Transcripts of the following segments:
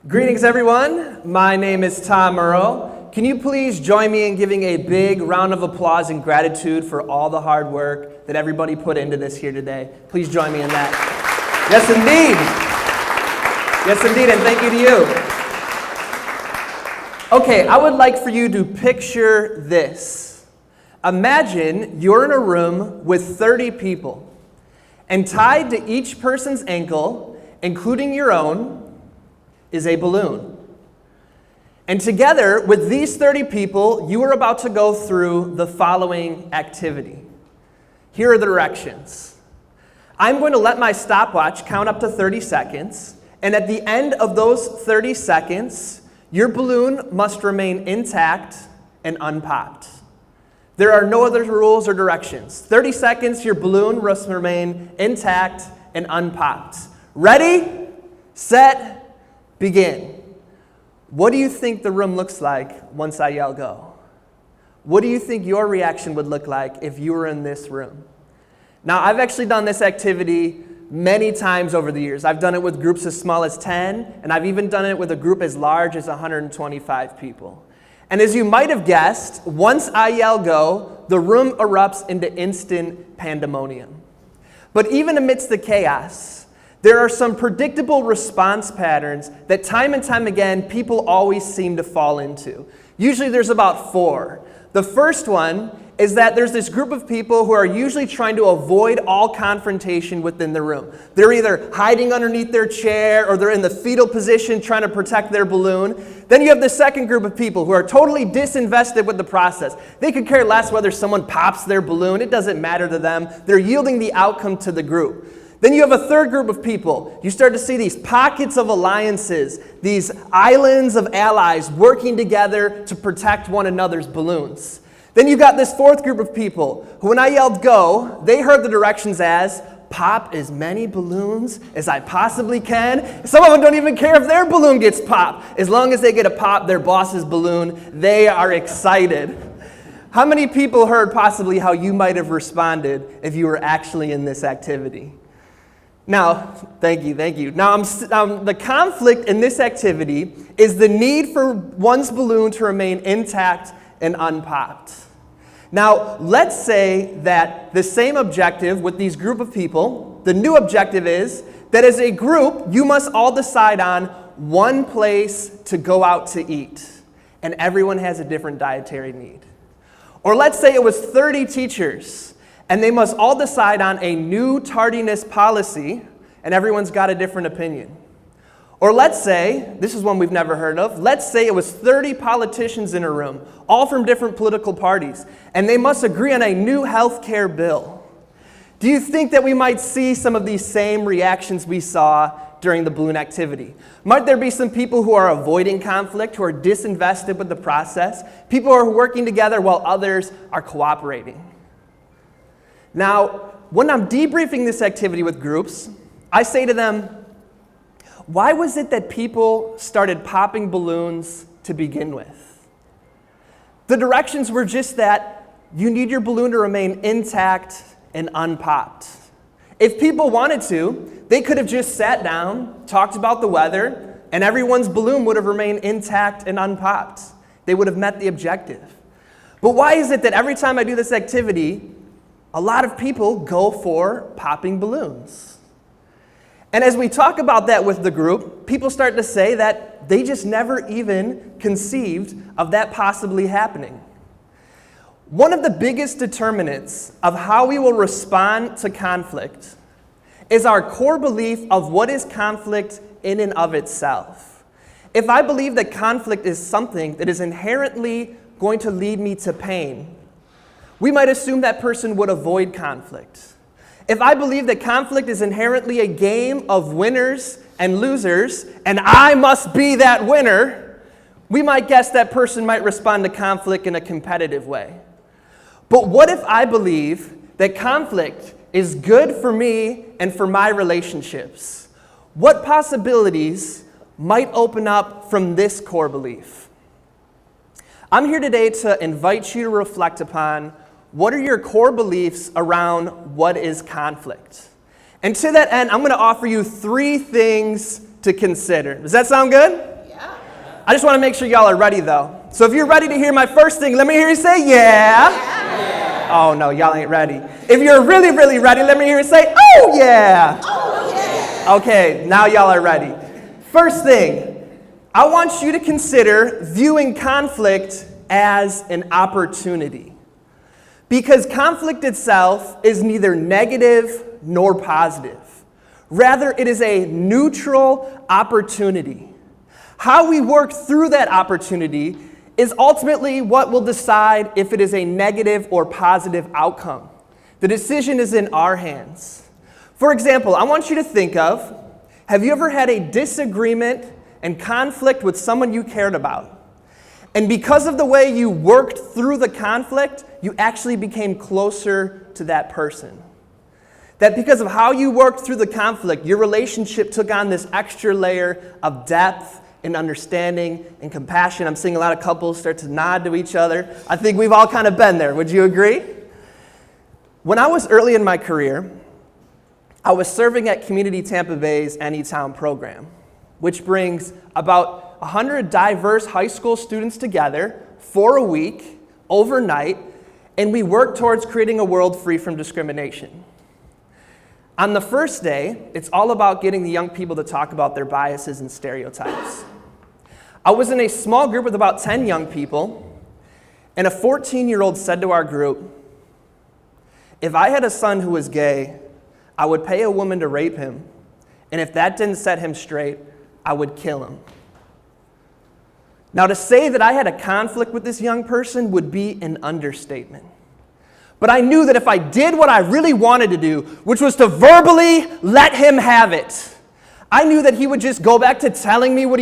Greetings, everyone. My name is Tom Earl. Can you please join me in giving a big round of applause and gratitude for all the hard work that everybody put into this here today? Please join me in that. Yes, indeed. Yes, indeed, and thank you to you. Okay, I would like for you to picture this. Imagine you're in a room with 30 people, and tied to each person's ankle, including your own, is a balloon. And together with these 30 people, you are about to go through the following activity. Here are the directions. I'm going to let my stopwatch count up to 30 seconds, and at the end of those 30 seconds, your balloon must remain intact and unpopped. There are no other rules or directions. 30 seconds, your balloon must remain intact and unpopped. Ready, set, begin. What do you think the room looks like once I yell go? What do you think your reaction would look like if you were in this room? Now, I've actually done this activity many times over the years. I've done it with groups as small as 10, and I've even done it with a group as large as 125 people. And as you might have guessed, once I yell go, the room erupts into instant pandemonium. But even amidst the chaos, there are some predictable response patterns that time and time again people always seem to fall into. Usually there's about 4. The first one is that there's this group of people who are usually trying to avoid all confrontation within the room. They're either hiding underneath their chair or they're in the fetal position trying to protect their balloon. Then you have the second group of people who are totally disinvested with the process. They could care less whether someone pops their balloon. It doesn't matter to them. They're yielding the outcome to the group. Then you have a third group of people. You start to see these pockets of alliances, these islands of allies working together to protect one another's balloons. Then you got this fourth group of people who, when I yelled go, they heard the directions as pop as many balloons as I possibly can. Some of them don't even care if their balloon gets popped. As long as they get to pop their boss's balloon, they are excited. How many people heard possibly how you might have responded if you were actually in this activity? Now, thank you. Now, the conflict in this activity is the need for one's balloon to remain intact and unpopped. Now, let's say that the same objective with these group of people, the new objective is that as a group, you must all decide on one place to go out to eat, and everyone has a different dietary need. Or let's say it was 30 teachers, and they must all decide on a new tardiness policy, and everyone's got a different opinion. Or let's say, this is one we've never heard of, let's say it was 30 politicians in a room, all from different political parties, and they must agree on a new health care bill. Do you think that we might see some of these same reactions we saw during the balloon activity? Might there be some people who are avoiding conflict, who are disinvested with the process, people who are working together while others are cooperating? Now, when I'm debriefing this activity with groups, I say to them, why was it that people started popping balloons to begin with? The directions were just that you need your balloon to remain intact and unpopped. If people wanted to, they could have just sat down, talked about the weather, and everyone's balloon would have remained intact and unpopped. They would have met the objective. But why is it that every time I do this activity, a lot of people go for popping balloons? And as we talk about that with the group, people start to say that they just never even conceived of that possibly happening. One of the biggest determinants of how we will respond to conflict is our core belief of what is conflict in and of itself. If I believe that conflict is something that is inherently going to lead me to pain, we might assume that person would avoid conflict. If I believe that conflict is inherently a game of winners and losers, and I must be that winner, we might guess that person might respond to conflict in a competitive way. But what if I believe that conflict is good for me and for my relationships? What possibilities might open up from this core belief? I'm here today to invite you to reflect upon what are your core beliefs around what is conflict. And to that end, I'm going to offer you 3 things to consider. Does that sound good? I just want to make sure y'all are ready, though. So if you're ready to hear my first thing, let me hear you say, yeah. Oh, no, y'all ain't ready. If you're really, really ready, let me hear you say, oh, yeah. Oh, yeah. Okay, now y'all are ready. First thing, I want you to consider viewing conflict as an opportunity. Because conflict itself is neither negative nor positive. Rather, it is a neutral opportunity. How we work through that opportunity is ultimately what will decide if it is a negative or positive outcome. The decision is in our hands. For example, I want you to think of, have you ever had a disagreement and conflict with someone you cared about? And because of the way you worked through the conflict, you actually became closer to that person. That because of how you worked through the conflict, your relationship took on this extra layer of depth and understanding and compassion. I'm seeing a lot of couples start to nod to each other. I think we've all kind of been there. Would you agree? When I was early in my career, I was serving at Community Tampa Bay's Anytown program, which brings about 100 diverse high school students together for a week, overnight, and we work towards creating a world free from discrimination. On the first day, it's all about getting the young people to talk about their biases and stereotypes. I was in a small group with about 10 young people, and a 14-year-old said to our group, "If I had a son who was gay, I would pay a woman to rape him, and if that didn't set him straight, I would kill him." Now, to say that I had a conflict with this young person would be an understatement. But I knew that if I did what I really wanted to do, which was to verbally let him have it, I knew that he would just go back to telling me what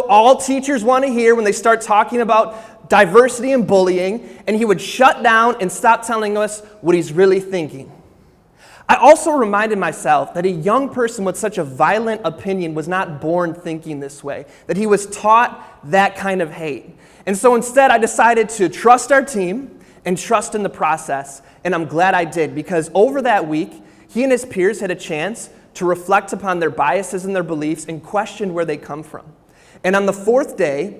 all teachers want to hear when they start talking about diversity and bullying, and he would shut down and stop telling us what he's really thinking. I also reminded myself that a young person with such a violent opinion was not born thinking this way, that he was taught that kind of hate. And so instead, I decided to trust our team and trust in the process, and I'm glad I did, because over that week, he and his peers had a chance to reflect upon their biases and their beliefs and question where they come from. And on the fourth day,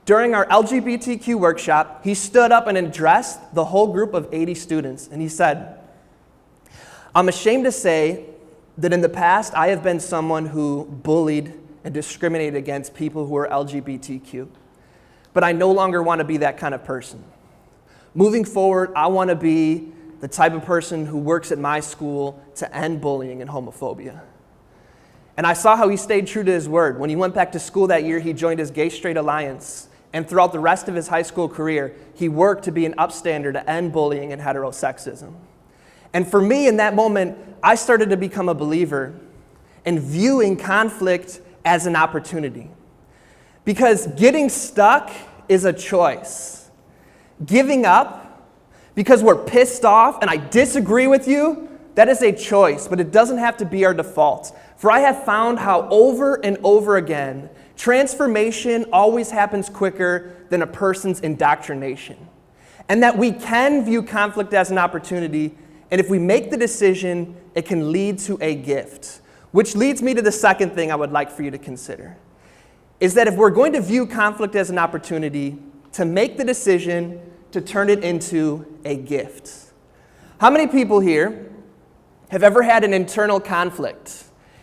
during our LGBTQ workshop, he stood up and addressed the whole group of 80 students, and he said, "I'm ashamed to say that in the past, I have been someone who bullied and discriminated against people who are LGBTQ, but I no longer want to be that kind of person. Moving forward, I want to be the type of person who works at my school to end bullying and homophobia." And I saw how he stayed true to his word. When he went back to school that year, he joined his Gay Straight Alliance. And throughout the rest of his high school career, he worked to be an upstander to end bullying and heterosexism. And for me, in that moment, I started to become a believer in viewing conflict as an opportunity. Because getting stuck is a choice. Giving up because we're pissed off and I disagree with you, that is a choice, but it doesn't have to be our default. For I have found how over and over again, transformation always happens quicker than a person's indoctrination. And that we can view conflict as an opportunity, and if we make the decision, it can lead to a gift. Which leads me to the second thing I would like for you to consider, is that if we're going to view conflict as an opportunity, to make the decision to turn it into a gift. How many people here have ever had an internal conflict,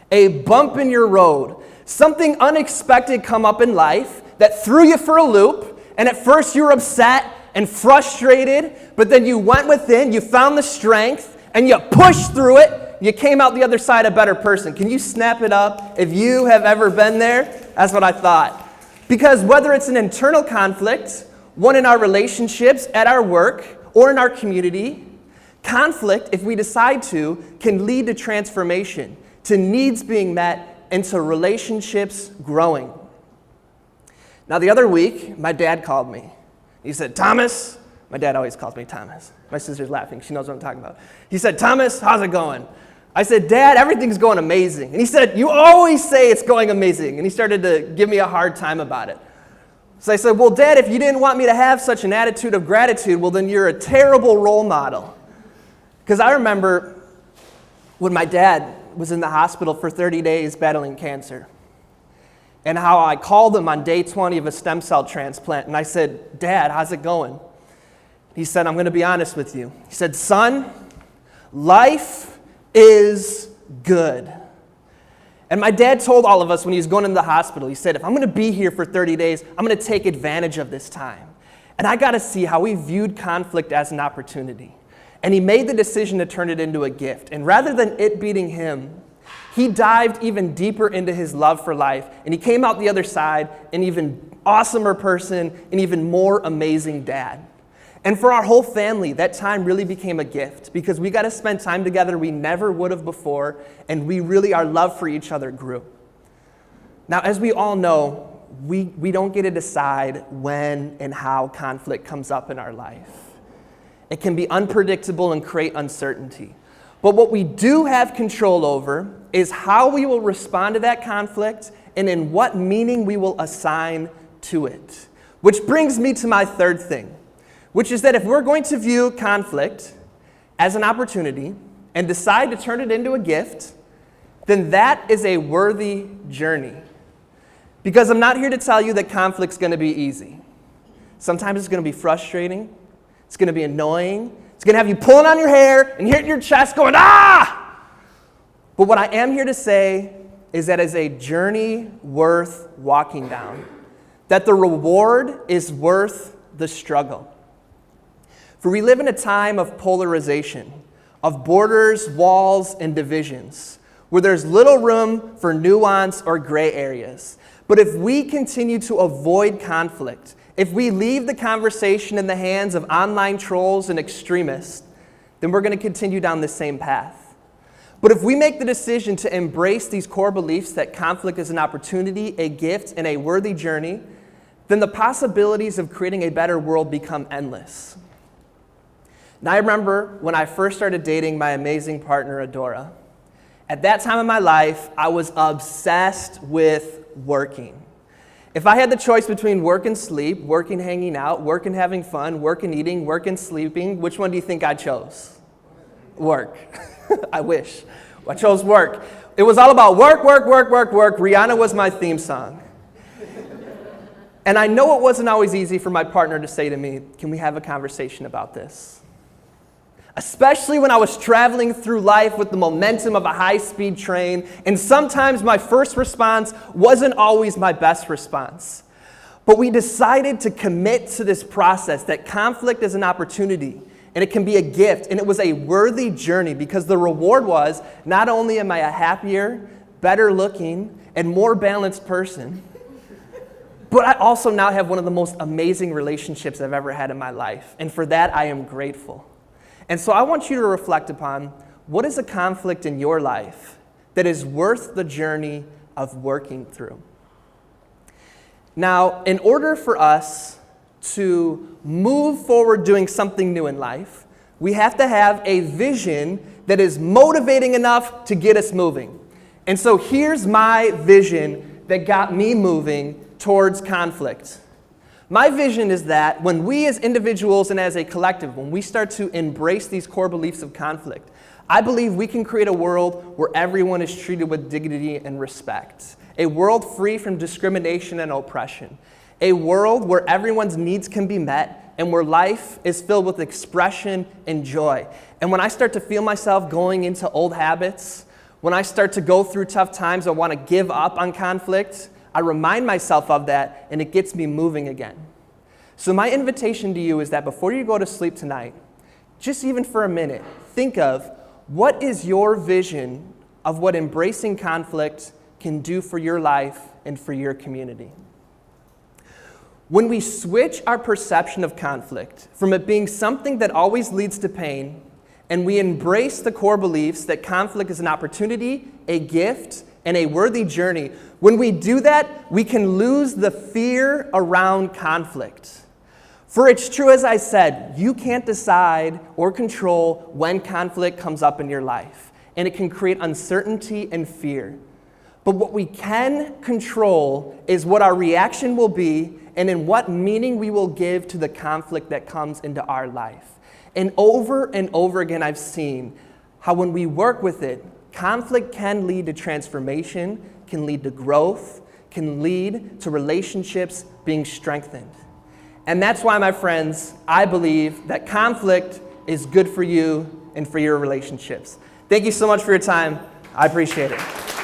a bump in your road, something unexpected come up in life that threw you for a loop, and at first you were upset and frustrated, but then you went within, you found the strength, and you pushed through it, you came out the other side a better person? Can you snap it up if you have ever been there? That's what I thought. Because whether it's an internal conflict, one in our relationships, at our work, or in our community, conflict, if we decide to, can lead to transformation, to needs being met, and to relationships growing. Now, the other week, my dad called me. He said, "Thomas," my dad always calls me Thomas. My sister's laughing. She knows what I'm talking about. He said, "Thomas, how's it going?" I said, "Dad, everything's going amazing." And he said, "You always say it's going amazing." And he started to give me a hard time about it. So I said, "Well, Dad, if you didn't want me to have such an attitude of gratitude, well, then you're a terrible role model." Because I remember when my dad was in the hospital for 30 days battling cancer. and how I called him on day 20 of a stem cell transplant, and I said, Dad, how's it going? He said, I'm going to be honest with you. He said, son, life is good. And my dad told all of us when he was going into the hospital, he said, if I'm going to be here for 30 days, I'm going to take advantage of this time. And I got to see how he viewed conflict as an opportunity. And he made the decision to turn it into a gift. And rather than it beating him, he dived even deeper into his love for life. And he came out the other side an even awesomer person, an even more amazing dad. And for our whole family, that time really became a gift because we got to spend time together we never would have before, and our love for each other grew. Now, as we all know, we don't get to decide when and how conflict comes up in our life. It can be unpredictable and create uncertainty. But what we do have control over is how we will respond to that conflict and in what meaning we will assign to it. Which brings me to my third thing, which is that if we're going to view conflict as an opportunity and decide to turn it into a gift, then that is a worthy journey. Because I'm not here to tell you that conflict's going to be easy. Sometimes it's going to be frustrating. It's going to be annoying. It's going to have you pulling on your hair and hitting your chest going, ah! But what I am here to say is that it's a journey worth walking down. That the reward is worth the struggle. For we live in a time of polarization, of borders, walls, and divisions, where there's little room for nuance or gray areas. But if we continue to avoid conflict, if we leave the conversation in the hands of online trolls and extremists, then we're going to continue down the same path. But if we make the decision to embrace these core beliefs that conflict is an opportunity, a gift, and a worthy journey, then the possibilities of creating a better world become endless. Now, I remember when I first started dating my amazing partner, Adora. At that time in my life, I was obsessed with working. If I had the choice between work and sleep, work and hanging out, work and having fun, work and eating, work and sleeping, which one do you think I chose? Work. I wish. I chose work. It was all about work, work, work, work, work. Rihanna was my theme song. And I know it wasn't always easy for my partner to say to me, can we have a conversation about this? Especially when I was traveling through life with the momentum of a high-speed train, and sometimes my first response wasn't always my best response. But we decided to commit to this process, that conflict is an opportunity, and it can be a gift, and it was a worthy journey because the reward was, not only am I a happier, better looking, and more balanced person, but I also now have one of the most amazing relationships I've ever had in my life, and for that I am grateful. And so I want you to reflect upon what is a conflict in your life that is worth the journey of working through. Now, in order for us to move forward doing something new in life, we have to have a vision that is motivating enough to get us moving. And so here's my vision that got me moving towards conflict. My vision is that when we as individuals and as a collective, when we start to embrace these core beliefs of conflict, I believe we can create a world where everyone is treated with dignity and respect. A world free from discrimination and oppression. A world where everyone's needs can be met and where life is filled with expression and joy. And when I start to feel myself going into old habits, when I start to go through tough times, I want to give up on conflict, I remind myself of that, and it gets me moving again. So my invitation to you is that before you go to sleep tonight, just even for a minute, think of what is your vision of what embracing conflict can do for your life and for your community. When we switch our perception of conflict from it being something that always leads to pain, and we embrace the core beliefs that conflict is an opportunity, a gift, and a worthy journey, when we do that, we can lose the fear around conflict. For it's true, as I said, you can't decide or control when conflict comes up in your life, and it can create uncertainty and fear. But what we can control is what our reaction will be and in what meaning we will give to the conflict that comes into our life. And over again, I've seen how when we work with it, conflict can lead to transformation, can lead to growth, can lead to relationships being strengthened. And that's why, my friends, I believe that conflict is good for you and for your relationships. Thank you so much for your time. I appreciate it.